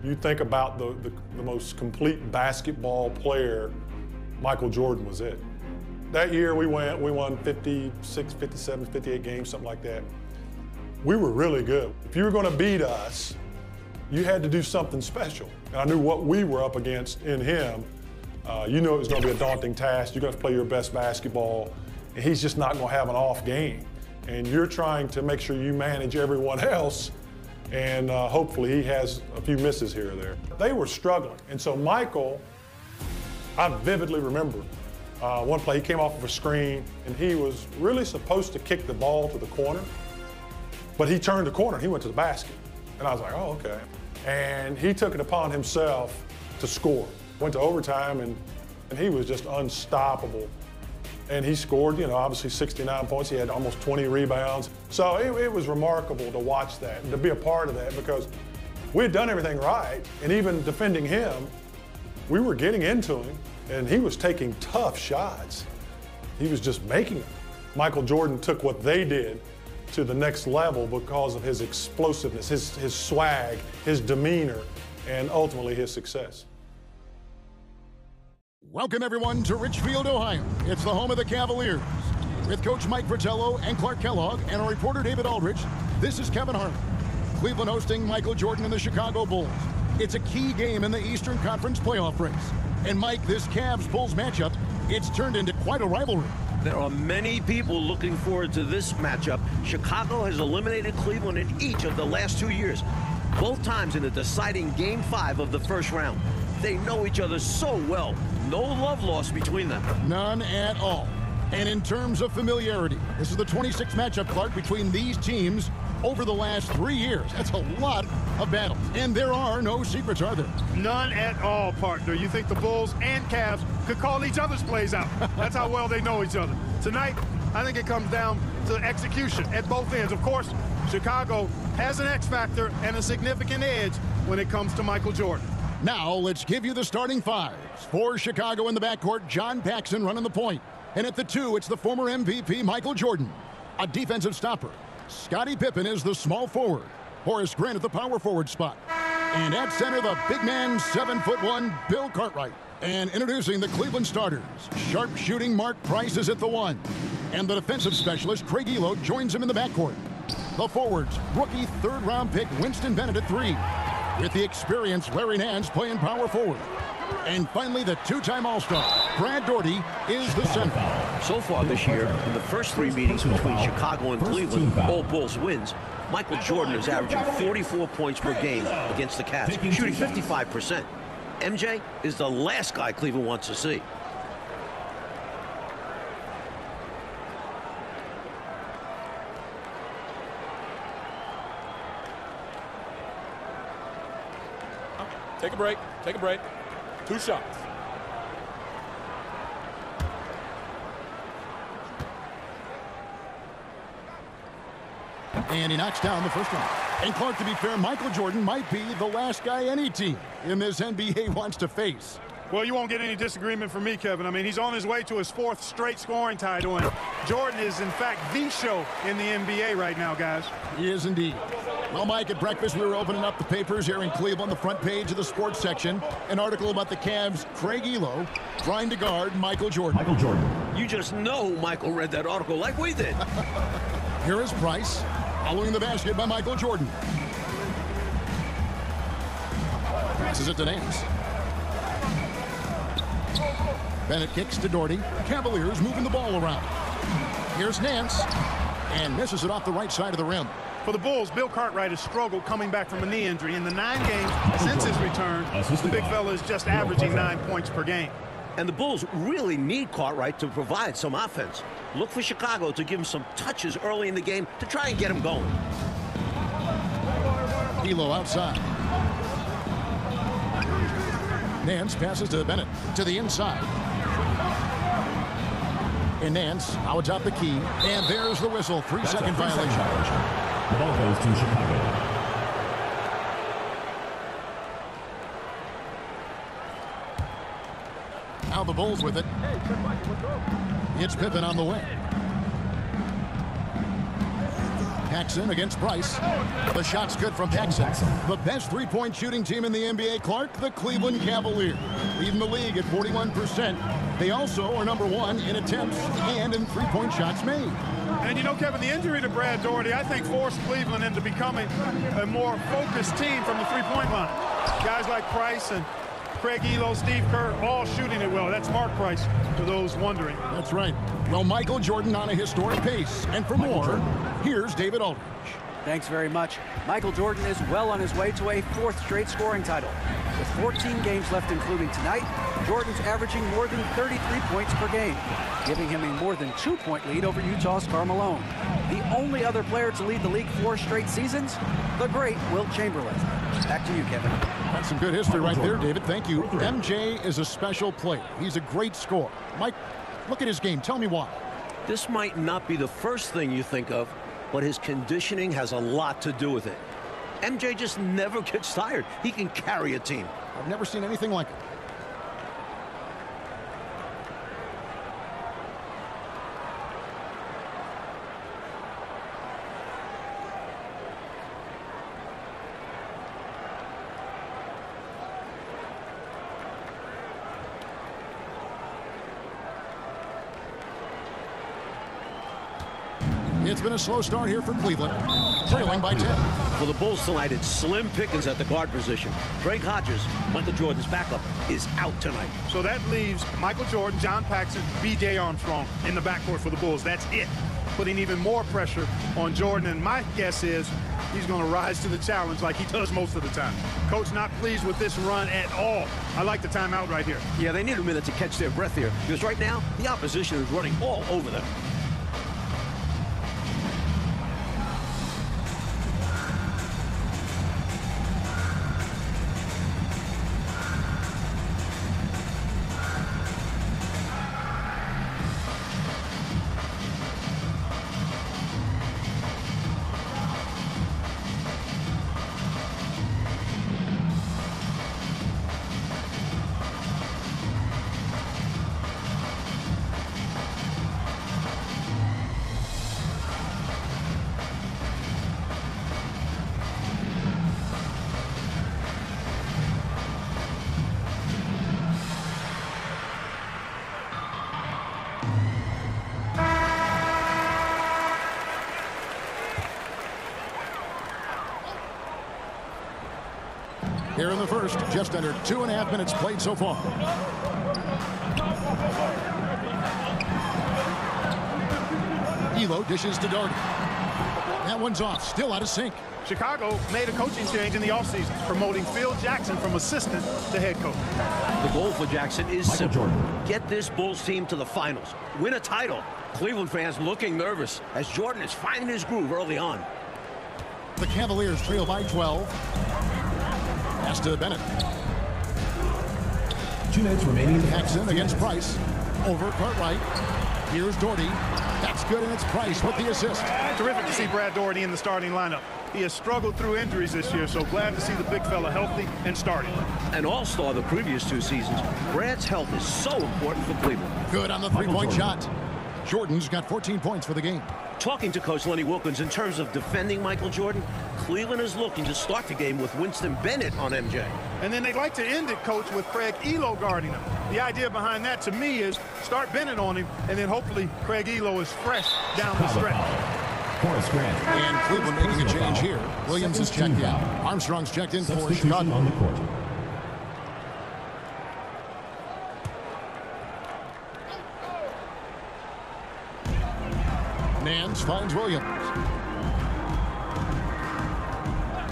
You think about the most complete basketball player, Michael Jordan was it. That year we won 56, 57, 58 games, something like that. We were really good. If you were going to beat us, you had to do something special. And I knew what we were up against in him. You knew it was going to be a daunting task. You're going to play your best basketball, and he's just not going to have an off game. And you're trying to make sure you manage everyone else, and hopefully he has a few misses here or there. They were struggling, and so Michael, I vividly remember one play, he came off of a screen, and he was really supposed to kick the ball to the corner, but he turned the corner, and he went to the basket. And I was like, oh, okay. And he took it upon himself to score. Went to overtime, and he was just unstoppable. And he scored, obviously 69 points. He had almost 20 rebounds. So it was remarkable to watch that and to be a part of that, because we had done everything right. And even defending him, we were getting into him, and he was taking tough shots. He was just making them. Michael Jordan took what they did to the next level because of his explosiveness, his swag, his demeanor, and ultimately his success. Welcome, everyone, to Richfield, Ohio. It's the home of the Cavaliers. With Coach Mike Fratello and Clark Kellogg and our reporter David Aldridge, this is Kevin Harlan. Cleveland hosting Michael Jordan and the Chicago Bulls. It's a key game in the Eastern Conference playoff race. And Mike, this Cavs-Bulls matchup, it's turned into quite a rivalry. There are many people looking forward to this matchup. Chicago has eliminated Cleveland in each of the last 2 years, both times in the deciding Game 5 of the first round. They know each other so well. No love lost between them. None at all. And in terms of familiarity, this is the 26th matchup, Clark, between these teams over the last 3 years. That's a lot of battles. And there are no secrets, are there? None at all, partner. You think the Bulls and Cavs could call each other's plays out. That's how well they know each other. Tonight, I think it comes down to execution at both ends. Of course, Chicago has an X factor and a significant edge when it comes to Michael Jordan. Now, let's give you the starting fives. For Chicago in the backcourt, John Paxson running the point. And at the 2, it's the former MVP, Michael Jordan. A defensive stopper. Scottie Pippen is the small forward. Horace Grant at the power forward spot. And at center, the big man, 7'1", Bill Cartwright. And introducing the Cleveland starters. Sharpshooting Mark Price is at the 1. And the defensive specialist, Craig Elo, joins him in the backcourt. The forwards, rookie third-round pick Winston Bennett at 3. With the experienced Larry Nance playing power forward. And finally, the two-time All-Star, Brad Daugherty, is the center. So far this year, in the first 3 meetings between Chicago and Cleveland, all Bulls wins, Michael Jordan is averaging 44 points per game against the Cavs, shooting 55%. MJ is the last guy Cleveland wants to see. Take a break. Take a break. 2 shots. And he knocks down the first one. And Clark, to be fair, Michael Jordan might be the last guy any team in this NBA wants to face. Well, you won't get any disagreement from me, Kevin. I mean, he's on his way to his 4th straight scoring title, and Jordan is, in fact, the show in the NBA right now, guys. He is indeed. Well, Mike, at breakfast, we were opening up the papers here in Cleveland, the front page of the sports section. An article about the Cavs' Craig Elo trying to guard Michael Jordan. Michael Jordan. You just know Michael read that article like we did. Here is Price, following the basket by Michael Jordan. Passes it to Nance. Bennett kicks to Daugherty. Cavaliers moving the ball around. Here's Nance, and misses it off the right side of the rim. For the Bulls, Bill Cartwright has struggled coming back from a knee injury. In the 9 games since his return, the big fella is just averaging 9 points per game. And the Bulls really need Cartwright to provide some offense. Look for Chicago to give him some touches early in the game to try and get him going. Elo outside. Nance passes to Bennett to the inside. And Nance out top the key. And there's the whistle. 3-second violation. The ball goes to Chicago. Now the Bulls with it. It's Pippen on the way. Paxson against Price. The shot's good from Paxson. The best three-point shooting team in the NBA, Clark, the Cleveland Cavaliers, leading the league at 41%. They also are number 1 in attempts and in three-point shots made. And you know, Kevin, the injury to Brad Daugherty, I think, forced Cleveland into becoming a more focused team from the three-point line. Guys like Price and Craig Elo, Steve Kerr, all shooting it well. That's Mark Price, for those wondering. That's right. Well, Michael Jordan on a historic pace. And for more, here's David Aldridge. Thanks very much. Michael Jordan is well on his way to a 4th straight scoring title. With 14 games left, including tonight, Jordan's averaging more than 33 points per game, giving him a more than 2-point lead over Utah's Karl Malone. The only other player to lead the league 4 straight seasons, the great Wilt Chamberlain. Back to you, Kevin. That's some good history right there, David. Thank you. MJ is a special player. He's a great scorer. Mike, look at his game. Tell me why. This might not be the first thing you think of, but his conditioning has a lot to do with it. MJ just never gets tired. He can carry a team. I've never seen anything like it. It's been a slow start here for Cleveland, trailing by 10. For the Bulls tonight, it's slim pickings at the guard position. Craig Hodges, Michael Jordan's backup, is out tonight. So that leaves Michael Jordan, John Paxson, B.J. Armstrong in the backcourt for the Bulls. That's it. Putting even more pressure on Jordan. And my guess is he's going to rise to the challenge like he does most of the time. Coach not pleased with this run at all. I like the timeout right here. Yeah, they need a minute to catch their breath here, because right now, the opposition is running all over them. Here in the first, just under 2.5 minutes played so far. Elo dishes to Daugherty. That one's off, still out of sync. Chicago made a coaching change in the offseason, promoting Phil Jackson from assistant to head coach. The goal for Jackson is simple. Get this Bulls team to the finals. Win a title. Cleveland fans looking nervous as Jordan is finding his groove early on. The Cavaliers trail by 12. Pass to Bennett. 2 minutes remaining. Paxson against Price. Over Cartwright. Here's Daugherty. That's good, and it's Price with the assist. Terrific to see Brad Daugherty in the starting lineup. He has struggled through injuries this year, so glad to see the big fella healthy and starting. An all-star the previous 2 seasons, Brad's health is so important for Cleveland. Good on the three-point shot. Jordan's got 14 points for the game. Talking to Coach Lenny Wilkins in terms of defending Michael Jordan, Cleveland is looking to start the game with Winston Bennett on MJ. And then they'd like to end it, Coach, with Craig Elo guarding him. The idea behind that, to me, is start Bennett on him, and then hopefully Craig Elo is fresh down the stretch. And Cleveland making a change here. Williams is checked in. Armstrong's checked in for Chicago. On the court. Nance finds Williams.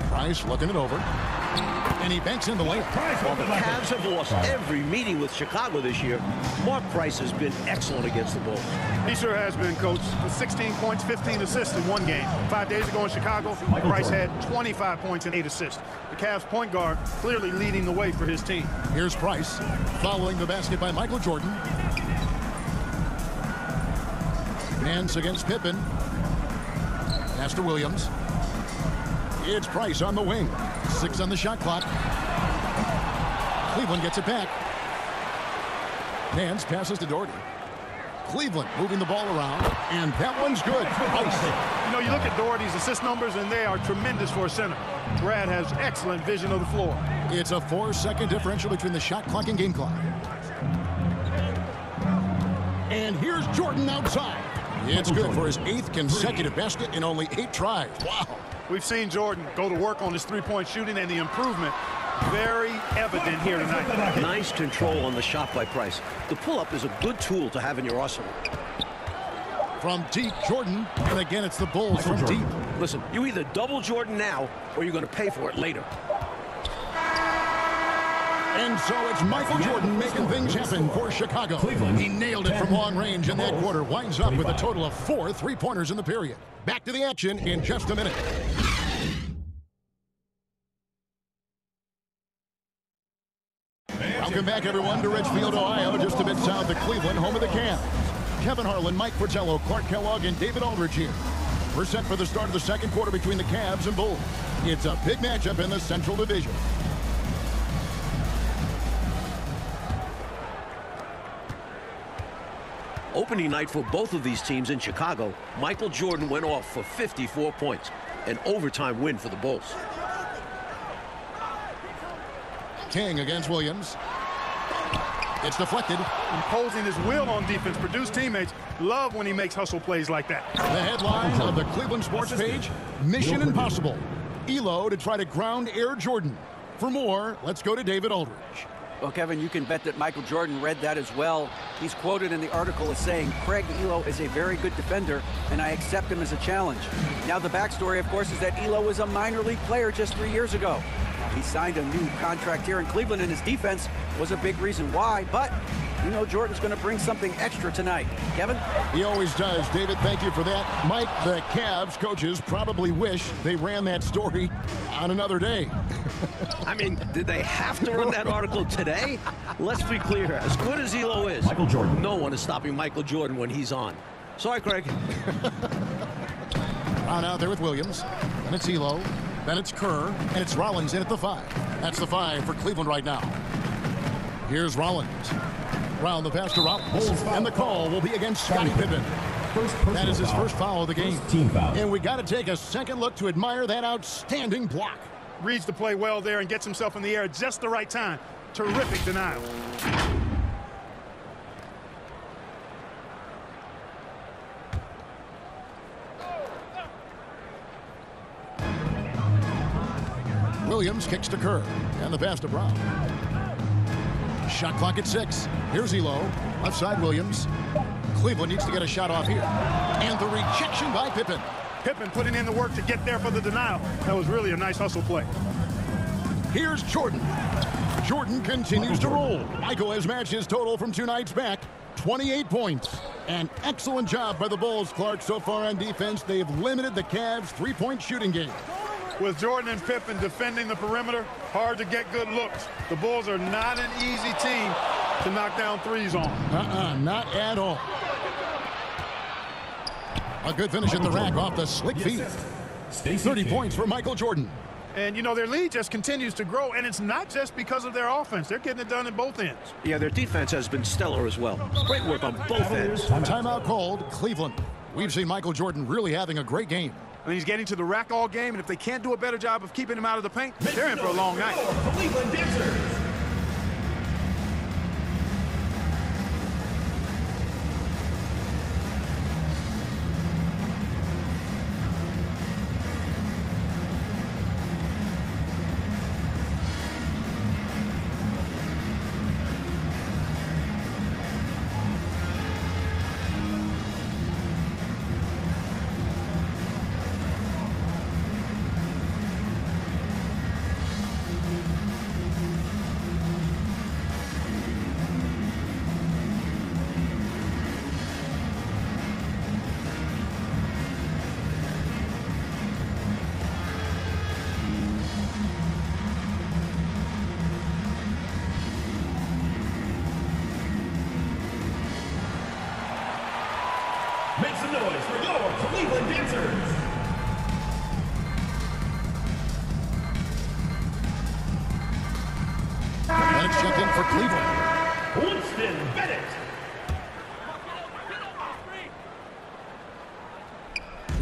Price looking it over. And he banks in the lane. While the Cavs have lost every meeting with Chicago this year, Mark Price has been excellent against the Bulls. He sure has been, Coach. With 16 points, 15 assists in one game. 5 days ago in Chicago, Price had 25 points and 8 assists. The Cavs point guard clearly leading the way for his team. Here's Price following the basket by Michael Jordan. Nance against Pippen. Pass to Williams. It's Price on the wing. 6 on the shot clock. Cleveland gets it back. Nance passes to Daugherty. Cleveland moving the ball around, and that one's good. Price. You know, you look at Doherty's assist numbers, and they are tremendous for a center. Brad has excellent vision of the floor. It's a 4-second differential between the shot clock and game clock. And here's Jordan outside. It's good for his 8th consecutive basket in only 8 tries. Wow. We've seen Jordan go to work on his three-point shooting, and the improvement very evident here tonight. Nice control on the shot by Price. The pull-up is a good tool to have in your arsenal. From deep, Jordan, and again it's the Bulls from deep. Listen, you either double Jordan now or you're going to pay for it later. And so it's Michael Jordan making things happen for Chicago. He nailed it from long range, and that quarter winds up with a total of 4 3-pointers in the period. Back to the action in just a minute. Welcome back, everyone, to Richfield, Ohio, just a bit south of Cleveland, home of the Cavs. Kevin Harlan, Mike Fratello, Clark Kellogg, and David Aldridge here. We're set for the start of the second quarter between the Cavs and Bulls. It's a big matchup in the Central Division. Opening night for both of these teams in Chicago, Michael Jordan went off for 54 points, an overtime win for the Bulls. King against Williams. It's deflected. Imposing his will on defense. Purdue's teammates love when he makes hustle plays like that. The headline of the Cleveland Sports page, Mission Impossible. Elo to try to ground Air Jordan. For more, let's go to David Aldridge. Well, Kevin, you can bet that Michael Jordan read that as well. He's quoted in the article as saying, Craig Elo is a very good defender, and I accept him as a challenge. Now, the backstory, of course, is that Elo was a minor league player just 3 years ago. He signed a new contract here in Cleveland, and his defense was a big reason why. But you know Jordan's going to bring something extra tonight. Kevin? He always does. David, thank you for that. Mike, the Cavs coaches probably wish they ran that story on another day. I mean, did they have to run that article today? Let's be clear. As good as Elo is, Michael Jordan, no one is stopping Michael Jordan when he's on. Sorry, Craig. On out there with Williams. And it's Elo. Then it's Kerr, and it's Rollins in at the 5. That's the 5 for Cleveland right now. Here's Rollins. Round the pass to Rollins, and the call will be against Scottie Pippen. That is his first foul of the game. And we got to take a second look to admire that outstanding block. Reads the play well there and gets himself in the air at just the right time. Terrific denial. Williams kicks to Kerr, and the pass to Brown. Shot clock at 6. Here's Elo. Left side, Williams. Cleveland needs to get a shot off here. And the rejection by Pippen. Pippen putting in the work to get there for the denial. That was really a nice hustle play. Here's Jordan. Jordan continues to roll. Michael has matched his total from 2 nights back. 28 points. An excellent job by the Bulls, Clark. So far on defense, they've limited the Cavs' 3-point shooting game. With Jordan and Pippen defending the perimeter, hard to get good looks. The Bulls are not an easy team to knock down threes on. Not at all. A good finish at the rack off the slick feet. 30 points for Michael Jordan. And, you know, their lead just continues to grow, and it's not just because of their offense. They're getting it done at both ends. Yeah, their defense has been stellar as well. Great work on both ends. Timeout called, Cleveland. We've seen Michael Jordan really having a great game. And he's getting to the rack all game, and if they can't do a better job of keeping him out of the paint, they're in for a long night. Cleveland Dancers. Make some noise for your Cleveland Dancers. And it's checked in for Cleveland. Winston Bennett.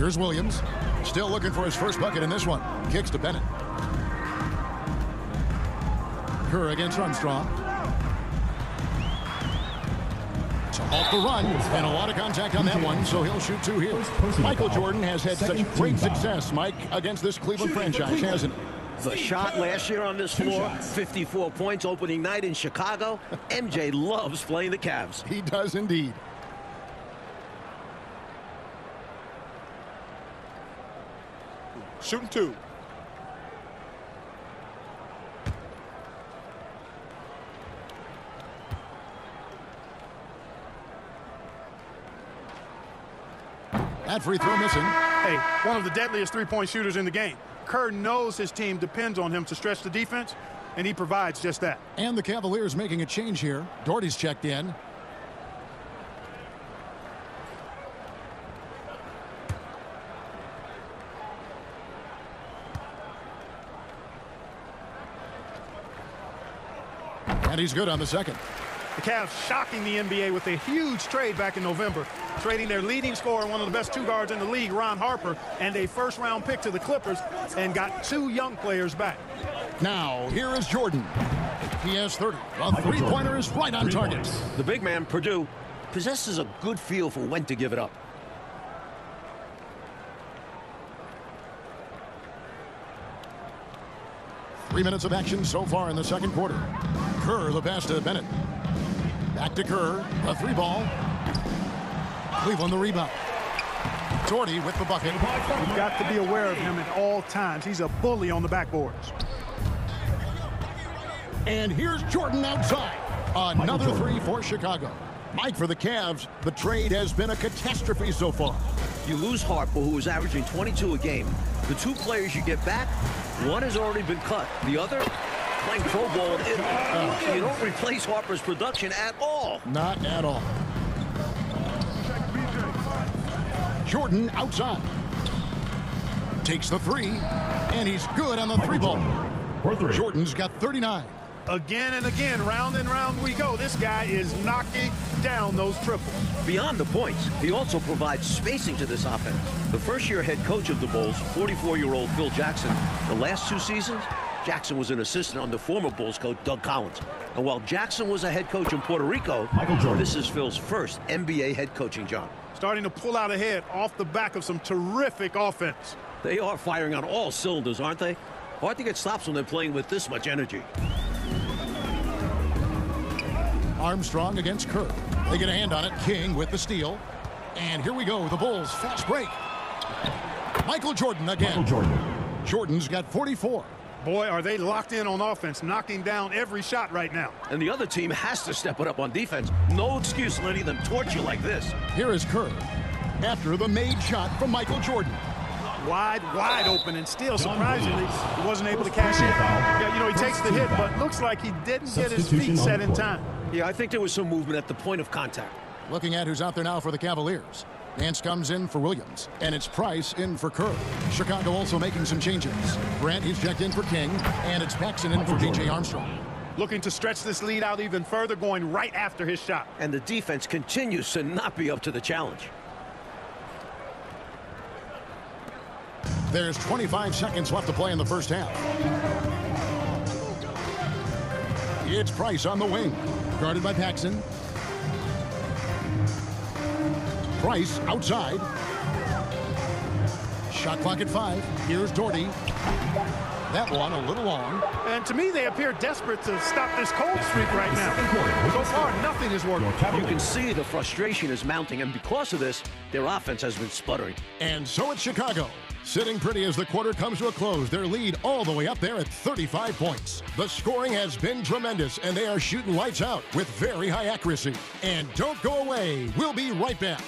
Here's Williams. Still looking for his first bucket in this one. Kicks to Bennett. Kerr against Armstrong. So off the run, and a lot of contact on that one, so he'll shoot 2 here. Michael Jordan has had such great success, Mike, against this Cleveland franchise, hasn't he? The shot last year on this floor, 54 points opening night in Chicago. MJ loves playing the Cavs. He does indeed. Shooting 2. That free throw missing. Hey, one of the deadliest three-point shooters in the game. Kerr knows his team depends on him to stretch the defense, and he provides just that. And the Cavaliers making a change here. Doherty's checked in. And he's good on the second. The Cavs shocking the NBA with a huge trade back in November, trading their leading scorer, one of the best 2 guards in the league, Ron Harper, and a first-round pick to the Clippers, and got 2 young players back. Now, here is Jordan. He has 30. A three-pointer is right on target. The big man, Purdue, possesses a good feel for when to give it up. Three minutes of action so far in the second quarter. Kerr the pass to Bennett. Back to Kerr. A 3-ball. Cleveland the rebound. Doherty with the bucket. You've got to be aware of him at all times. He's a bully on the backboards. And here's Jordan outside. Another 3 for Chicago. Mike, for the Cavs, the trade has been a catastrophe so far. You lose Harper, who is averaging 22 a game. The 2 players you get back, one has already been cut. The other, playing pro ball in Italy. You don't replace Harper's production at all. Not at all. Jordan outside. Takes the 3, and he's good on the 3-ball. Jordan's got 39. Again and again, round and round we go. This guy is knocking down those triples. Beyond the points, he also provides spacing to this offense. The first-year head coach of the Bulls, 44-year-old Phil Jackson, the last 2 seasons, Jackson was an assistant under former Bulls coach Doug Collins. And while Jackson was a head coach in Puerto Rico, this is Phil's first NBA head coaching job. Starting to pull out ahead off the back of some terrific offense. They are firing on all cylinders, aren't they? Hard to get stops when they're playing with this much energy. Armstrong against Kerr. They get a hand on it. King with the steal. And here we go. The Bulls fast break. Michael Jordan again. Jordan's got 44. Boy, are they locked in on offense, knocking down every shot right now. And the other team has to step it up on defense. No excuse letting them torch you like this. Here is Kerr after the made shot from Michael Jordan. Wide open, and still, surprisingly, he wasn't able to cash in. Yeah, you know, he takes the hit, but looks like he didn't get his feet set in time. Yeah, I think there was some movement at the point of contact. Looking at who's out there now for the Cavaliers. Nance comes in for Williams, and it's Price in for Kerr. Chicago also making some changes. Grant, he's checked in for King, and it's Paxson in for DJ Armstrong. Looking to stretch this lead out even further, going right after his shot. And the defense continues to not be up to the challenge. There's 25 seconds left to play in the first half. It's Price on the wing, guarded by Paxson. Price outside. Shot clock at 5. Here's Doherty. That one a little long. And to me, they appear desperate to stop this cold streak right now. So far, nothing is working. You can see the frustration is mounting, and because of this, their offense has been sputtering. And so it's Chicago, sitting pretty as the quarter comes to a close. Their lead all the way up there at 35 points. The scoring has been tremendous, and they are shooting lights out with very high accuracy. And don't go away. We'll be right back.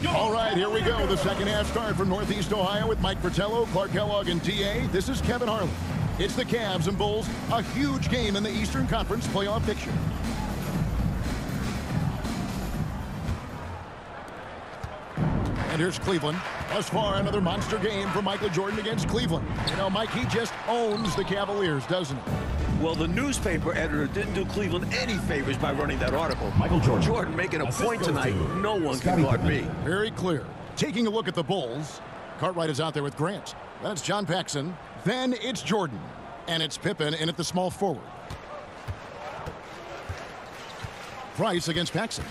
All right, here we go. The second half start from Northeast Ohio with Mike Fratello, Clark Kellogg, and TA. This is Kevin Harlan. It's the Cavs and Bulls, a huge game in the Eastern Conference playoff picture. And here's Cleveland. Thus far, another monster game for Michael Jordan against Cleveland. You know, Mike, he just owns the Cavaliers, doesn't he? Well, the newspaper editor didn't do Cleveland any favors by running that article. Michael Jordan. Jordan making a point tonight. No one can guard me. Very clear. Taking a look at the Bulls. Cartwright is out there with Grant. Then it's John Paxson. Then it's Jordan. And it's Pippen in at the small forward. Price against Paxson.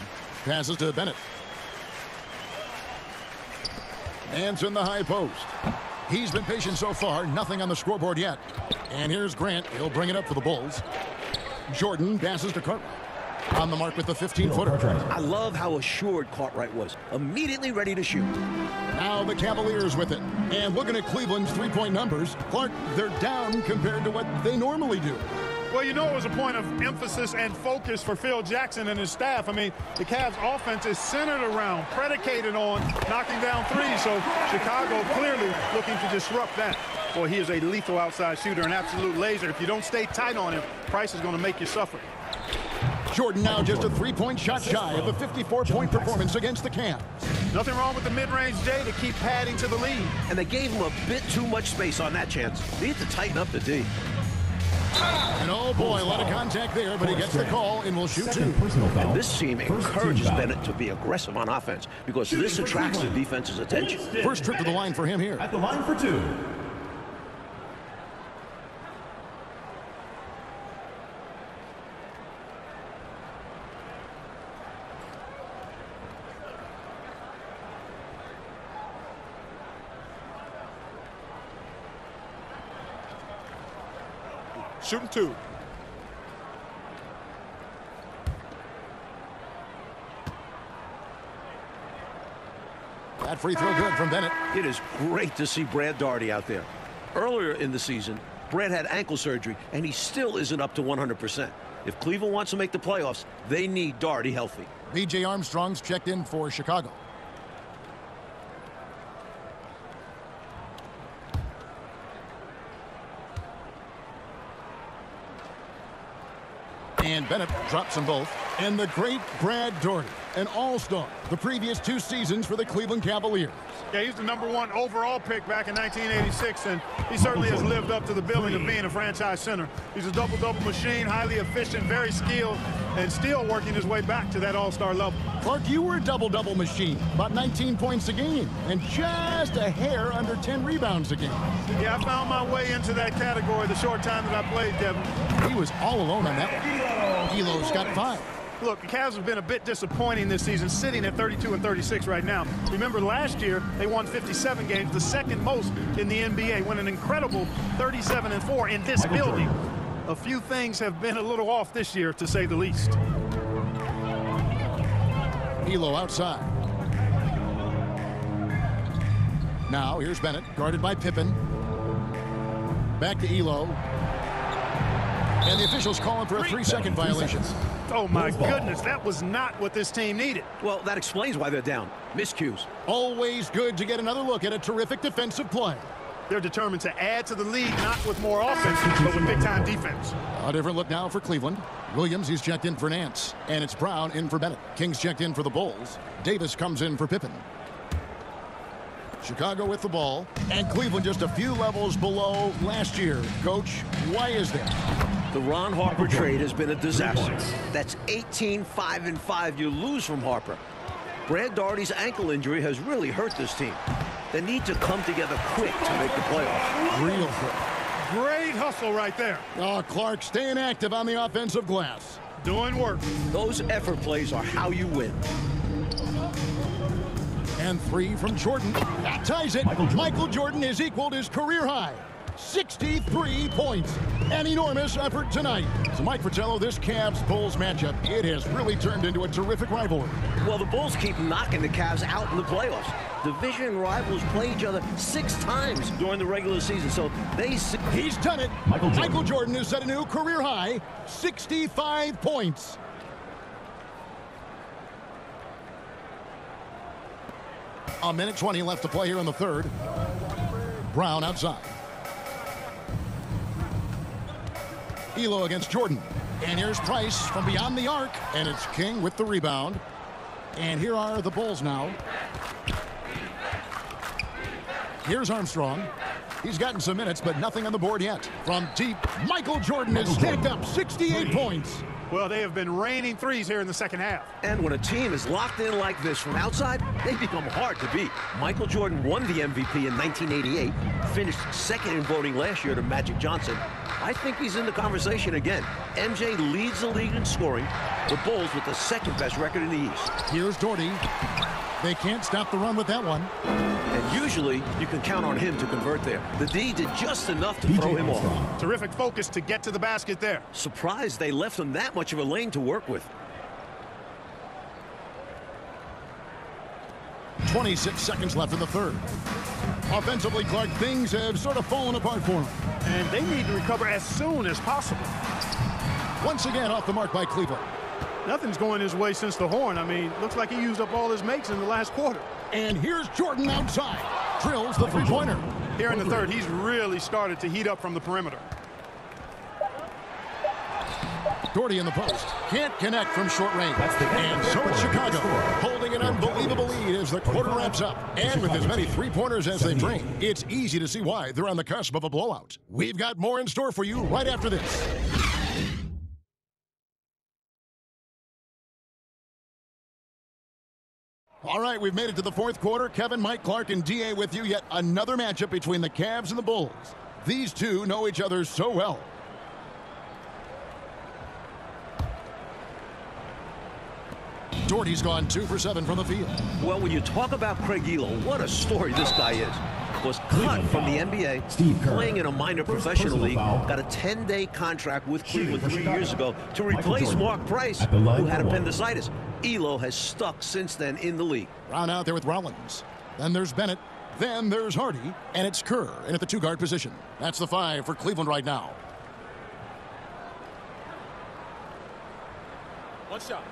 Passes to Bennett. Hands in the high post. He's been patient so far. Nothing on the scoreboard yet. And here's Grant. He'll bring it up for the Bulls. Jordan passes to Cartwright. On the mark with the 15-footer. I love how assured Cartwright was. Immediately ready to shoot. Now the Cavaliers with it. And looking at Cleveland's three-point numbers, Clark, they're down compared to what they normally do. Well, you know it was a point of emphasis and focus for Phil Jackson and his staff. I mean, the Cavs' offense is centered around, predicated on knocking down threes. So Chicago clearly looking to disrupt that. Boy, he is a lethal outside shooter, an absolute laser. If you don't stay tight on him, Price is going to make you suffer. Jordan now just a three-point shot shy of a 54-point performance against the Cavs. Nothing wrong with the mid-range J to keep padding to the lead. And they gave him a bit too much space on that chance. They need to tighten up the D. And oh boy, a lot of contact there, but he gets the call and will shoot two. And this team encourages Bennett to be aggressive on offense because this attracts the defense's attention. First trip to the line for him here. At the line for two. Shooting two. That free throw good from Bennett. It is great to see Brad Daugherty out there. Earlier in the season, Brad had ankle surgery, and he still isn't up to 100%. If Cleveland wants to make the playoffs, they need Daugherty healthy. B.J. Armstrong's checked in for Chicago. And Bennett drops them both. And the great Brad Daugherty, an all-star the previous two seasons for the Cleveland Cavaliers. Yeah, he's the #1 overall pick back in 1986, and he certainly has lived up to the billing of being a franchise center. He's a double-double machine, highly efficient, very skilled, and still working his way back to that all-star level. Clark, you were a double-double machine, about 19 points a game, and just a hair under 10 rebounds a game. Yeah, I found my way into that category the short time that I played, Devin. He was all alone on that one. Elo's got 5. Look, the Cavs have been a bit disappointing this season, sitting at 32 and 36 right now. Remember, last year, they won 57 games, the second most in the NBA, won an incredible 37 and 4 in this building. A few things have been a little off this year, to say the least. Elo outside. Now, here's Bennett, guarded by Pippen. Back to Elo. And the officials calling for a 3-second violation. Oh, my goodness, that was not what this team needed. Well, that explains why they're down. Miscues. Always good to get another look at a terrific defensive play. They're determined to add to the lead, not with more offense, but with big-time defense. A different look now for Cleveland. Williams, he's checked in for Nance. And it's Brown in for Bennett. King's checked in for the Bulls. Davis comes in for Pippen. Chicago with the ball. And Cleveland just a few levels below last year. Coach, why is that? The Ron Harper trade has been a disaster. That's 18-5-5 you lose from Harper. Brad Daugherty's ankle injury has really hurt this team. They need to come together quick to make the playoffs. Real quick. Great hustle right there. Oh, Clark staying active on the offensive glass. Doing work. Those effort plays are how you win. And 3 from Jordan. That ties it. Michael Jordan has equaled his career high. 63 points. An enormous effort tonight. So Mike Fratello, this Cavs-Bulls matchup, it has really turned into a terrific rivalry. Well, the Bulls keep knocking the Cavs out in the playoffs. Division rivals play each other 6 times during the regular season, so they... He's done it. Michael Jordan has set a new career high, 65 points. A minute 20 left to play here in the third. Brown outside. Elo against Jordan. And here's Price from beyond the arc. And it's King with the rebound. And here are the Bulls now. Here's Armstrong. He's gotten some minutes, but nothing on the board yet. From deep, Michael Jordan has stacked up 68 points. Well, they have been raining threes here in the second half. And when a team is locked in like this from outside, they become hard to beat. Michael Jordan won the MVP in 1988, finished second in voting last year to Magic Johnson. I think he's in the conversation again. MJ leads the league in scoring. The Bulls with the second best record in the East. Here's Doherty. They can't stop the run with that one. And usually, you can count on him to convert there. The D did just enough to throw him off. Terrific focus to get to the basket there. Surprised they left him that much of a lane to work with. 26 seconds left in the third. Offensively, Clark, things have sort of fallen apart for him. And they need to recover as soon as possible. Once again, off the mark by Cleveland. Nothing's going his way since the horn. I mean, looks like he used up all his makes in the last quarter. And here's Jordan outside. Drills the three-pointer. Here in the third, he's really started to heat up from the perimeter. Doherty in the post. Can't connect from short range. And so it's Chicago, holding an unbelievable lead as the quarter wraps up. And with as many three-pointers as they bring, it's easy to see why they're on the cusp of a blowout. We've got more in store for you right after this. All right, we've made it to the fourth quarter. Kevin, Mike, Clark, and D.A. with you. Yet another matchup between the Cavs and the Bulls. These two know each other so well. Doherty's gone 2 for 7 from the field. Well, when you talk about Craig Elo, what a story this guy is. Was cut from the NBA, playing in a minor professional league, got a 10-day contract with Cleveland 3 years ago to replace Mark Price, who had appendicitis. Elo has stuck since then in the league. Brown out there with Rollins. Then there's Bennett. Then there's Hardy. And it's Kerr in at the two-guard position. That's the 5 for Cleveland right now. One shot.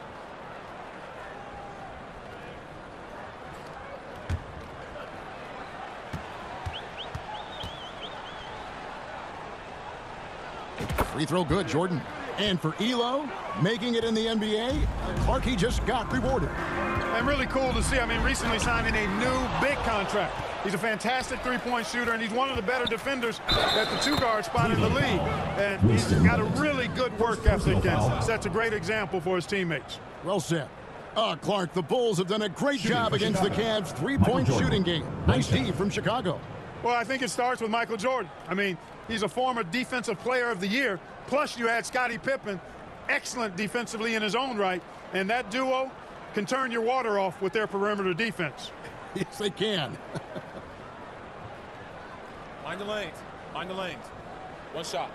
Free throw good, Jordan. And for Elo, making it in the NBA, Clark, he just got rewarded. And really cool to see. I mean, recently signing a new big contract. He's a fantastic three-point shooter, and he's one of the better defenders at the two-guard spot in the league. And he's got a really good work ethic and sets a great example for his teammates. Well said. Clark, the Bulls have done a great job against the Cavs' three-point shooting game. Nice D from Chicago. Well, I think it starts with Michael Jordan. I mean, he's a former Defensive Player of the Year. Plus, you had Scottie Pippen, excellent defensively in his own right. And that duo can turn your water off with their perimeter defense. Yes, they can. Mind the lanes. Mind the lanes. One shot.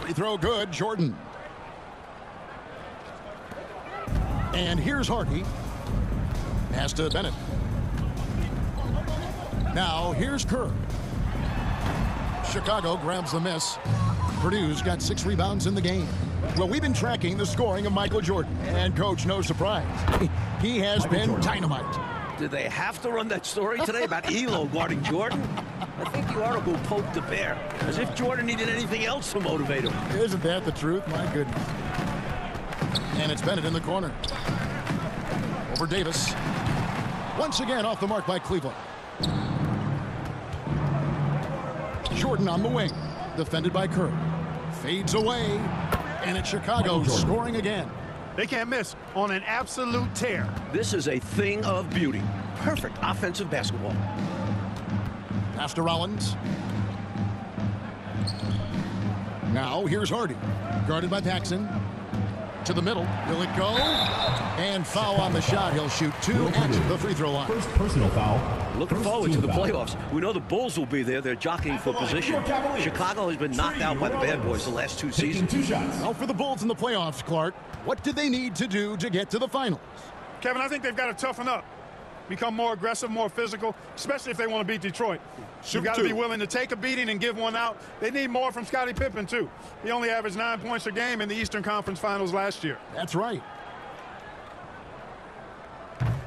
Free throw good, Jordan. And here's Hardy. Pass to Bennett. Now here's Kerr. Chicago grabs the miss. Purdue's got 6 rebounds in the game. Well, we've been tracking the scoring of Michael Jordan. And, Coach, no surprise. He has been dynamite. Did they have to run that story today about Elo guarding Jordan? I think the article poked the bear, as if Jordan needed anything else to motivate him. Isn't that the truth? My goodness. And it's Bennett in the corner. Over Davis. Once again off the mark by Cleveland. Jordan on the wing. Defended by Kerr. Fades away. And it's Chicago scoring again. They can't miss on an absolute tear. This is a thing of beauty. Perfect offensive basketball. Pass to Rollins. Now here's Hardy. Guarded by Paxson. To the middle. Will it go? And foul on the shot. He'll shoot 2 at the free throw line. First personal foul. Looking forward to the playoffs. We know the Bulls will be there. They're jockeying for position. Chicago has been knocked out by the bad boys the last 2 seasons. 2 shots. Well, for the Bulls in the playoffs, Clark, what did they need to do to get to the finals? Kevin, I think they've got to toughen up. Become more aggressive, more physical, especially if they want to beat Detroit. You've got to be willing to take a beating and give one out. They need more from Scottie Pippen, too. He only averaged 9 points a game in the Eastern Conference Finals last year. That's right.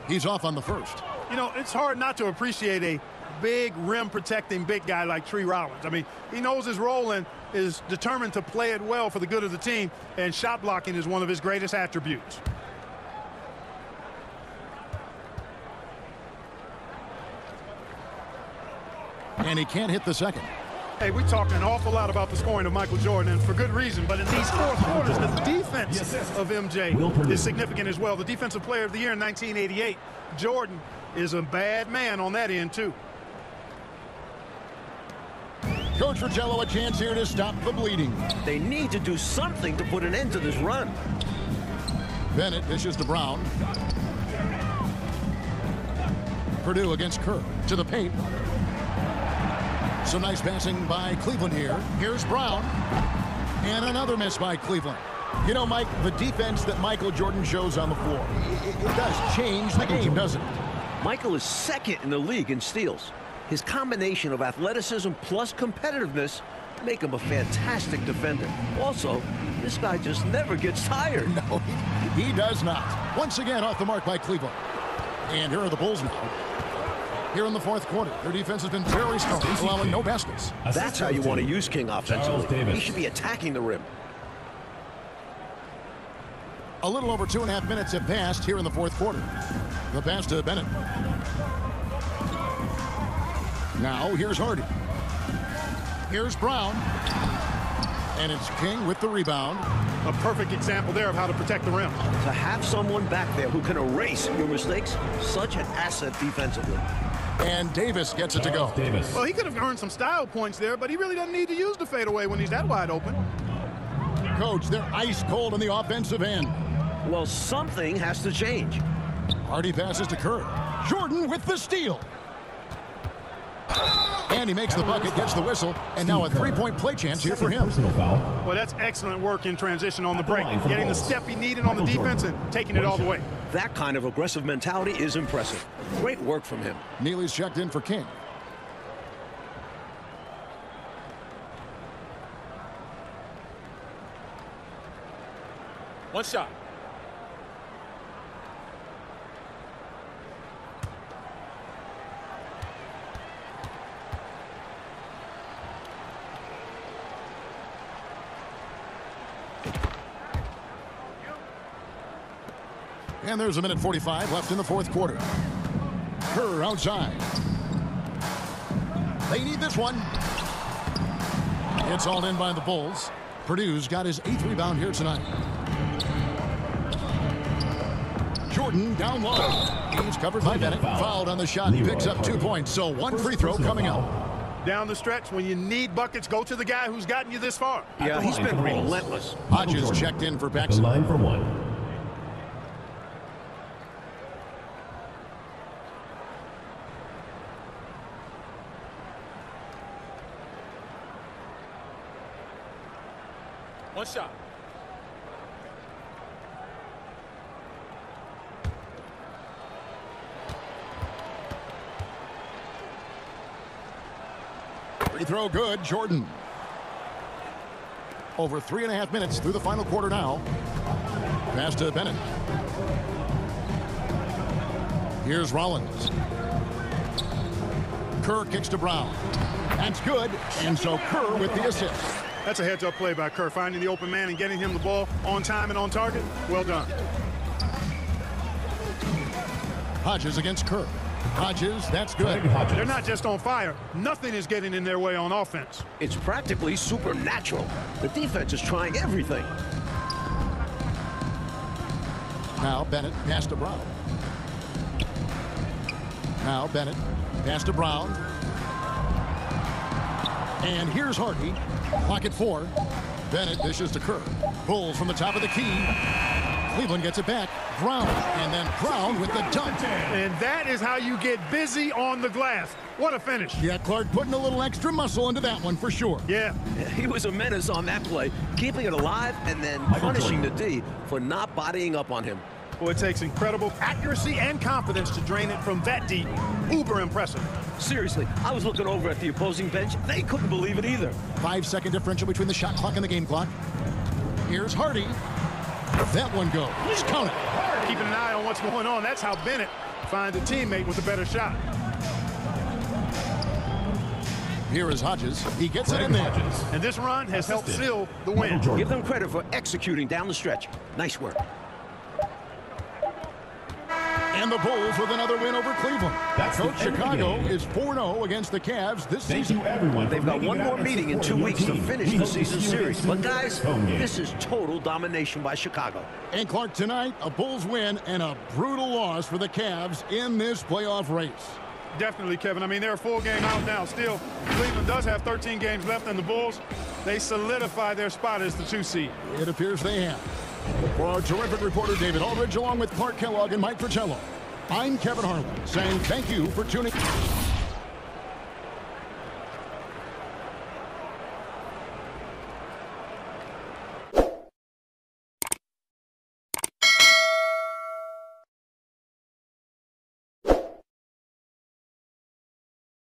He's off on the first. You know, it's hard not to appreciate a big rim-protecting big guy like Tree Rollins. I mean, he knows his role and is determined to play it well for the good of the team, and shot blocking is one of his greatest attributes. And he can't hit the second. Hey, we're talking an awful lot about the scoring of Michael Jordan, and for good reason. But in these fourth quarters, the defense of MJ is significant as well. The Defensive Player of the Year in 1988. Jordan is a bad man on that end, too. Coach Fratello, a chance here to stop the bleeding. They need to do something to put an end to this run. Bennett dishes to Brown. Purdue against Kerr to the paint. Some nice passing by Cleveland here. Here's Brown. And another miss by Cleveland. You know, Mike, the defense that Michael Jordan shows on the floor, it does change the game, doesn't it? Michael is second in the league in steals. His combination of athleticism plus competitiveness make him a fantastic defender. Also, this guy just never gets tired. No, he does not. Once again, off the mark by Cleveland. And here are the Bulls now. Here in the fourth quarter, their defense has been very strong, allowing no baskets. That's how you want to use King offensively. He should be attacking the rim. A little over 2.5 minutes have passed here in the fourth quarter. The pass to Bennett. Now, here's Hardy. Here's Brown. And it's King with the rebound. A perfect example there of how to protect the rim. To have someone back there who can erase your mistakes, such an asset defensively. And Davis gets it to go. Well, he could have earned some style points there, but he really doesn't need to use the fadeaway when he's that wide open. Coach, they're ice cold on the offensive end. Well, something has to change. Hardy passes to Kerr. Jordan with the steal. And he makes the bucket, gets the whistle, and now a three-point play chance here for him. Well, that's excellent work in transition on the break. Getting the step he needed on the defense and taking it all the way. That kind of aggressive mentality is impressive. Great work from him. Neely's checked in for King. One shot. And there's 1:45 left in the fourth quarter. Kerr outside. They need this one. It's all in by the Bulls. Purdue's got his 8th rebound here tonight. Jordan down low. He's covered by Bennett. Fouled on the shot. Picks up 2 points. So one free throw coming out. Down the stretch, when you need buckets, go to the guy who's gotten you this far. Yeah, he's been relentless. Hodges checked in for Paxson. The line for one. One shot. Free throw good, Jordan. Over 3.5 minutes through the final quarter now. Pass to Bennett. Here's Rollins. Kerr kicks to Brown. That's good, and so Kerr with the assist. That's a heads-up play by Kerr, finding the open man and getting him the ball on time and on target. Well done. Hodges against Kerr. Hodges, that's good. They're not just on fire. Nothing is getting in their way on offense. It's practically supernatural. The defense is trying everything. Now Bennett pass to Brown. Now Bennett pass to Brown. And here's Hardy. Clock at 4. Bennett dishes to Kerr. Bulls from the top of the key. Cleveland gets it back. Brown. And then Brown with the dunk. And that is how you get busy on the glass. What a finish. Yeah, Clark putting a little extra muscle into that one for sure. Yeah. He was a menace on that play, keeping it alive and then punishing the D for not bodying up on him. Well, it takes incredible accuracy and confidence to drain it from that deep. Uber impressive. Seriously, I was looking over at the opposing bench. They couldn't believe it either. 5-second differential between the shot clock and the game clock. Here's Hardy. That one goes. Count it. Keeping an eye on what's going on. That's how Bennett finds a teammate with a better shot. Here is Hodges. He gets it in there. And this run has helped seal the win. Give them credit for executing down the stretch. Nice work. And the Bulls with another win over Cleveland. That's Coach the end of the Chicago game. is 4-0 against the Cavs this Thank season. you, everyone. They've got one more meeting in 2 weeks to finish the season series. But guys, home game. this is total domination by Chicago. And Clark, tonight, a Bulls win and a brutal loss for the Cavs in this playoff race. Definitely, Kevin. I mean, they're a full game out now. Still, Cleveland does have 13 games left, and the Bulls, they solidify their spot as the 2 seed. It appears they have. For our terrific reporter, David Aldridge, along with Clark Kellogg and Mike Fratello, I'm Kevin Harlan, saying thank you for tuning in.